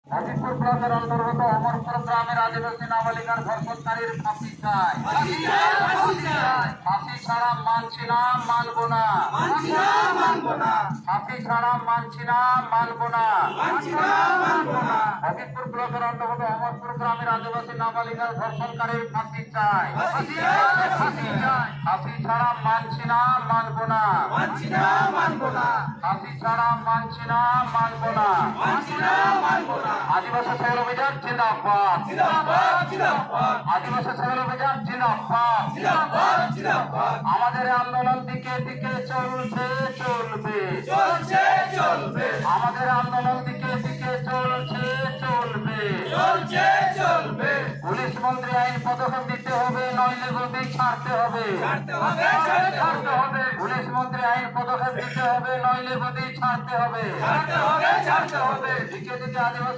হবিপুর ব্লকের অন্তর্গত অমরপুর গ্রামের আদিবাসী নাবালিকার ধর্ষণকারীর ফাঁসি চাই। ফাঁসি ছাড়া মানছি না, মানব না। ফাঁসি ছাড়া মানছি না, মানব না। হবিপুর ব্লকের অন্তর্গত অমরপুর গ্রামের আদিবাসী নাবালিকার ধর্ষণকারীর ফাঁসি চাই। ফাঁসি ছাড়া মানছি না, মানব না। ফাঁসি ছাড়া মানছি না, মানব না। আদিবাসী সৌর অভিযান জিন্দাবাদ, আদিবাসী সৌর অভিযান জিন্দাবাদ। আমাদের আন্দোলন দিকে দিকে চলছে, চলবে। আমাদের আন্দোলন দিকে দিকে চলছে, চলবে। পুলিশ মন্ত্রী আইন পদক্ষেপ দিতে হবে, নইলে গদি ছাড়তে হবে। পুলিশ মন্ত্রী আইন পদক্ষেপ দিতে হবে, নইলে গদি ছাড়তে হবে। দিকে দিকে আদিবাসী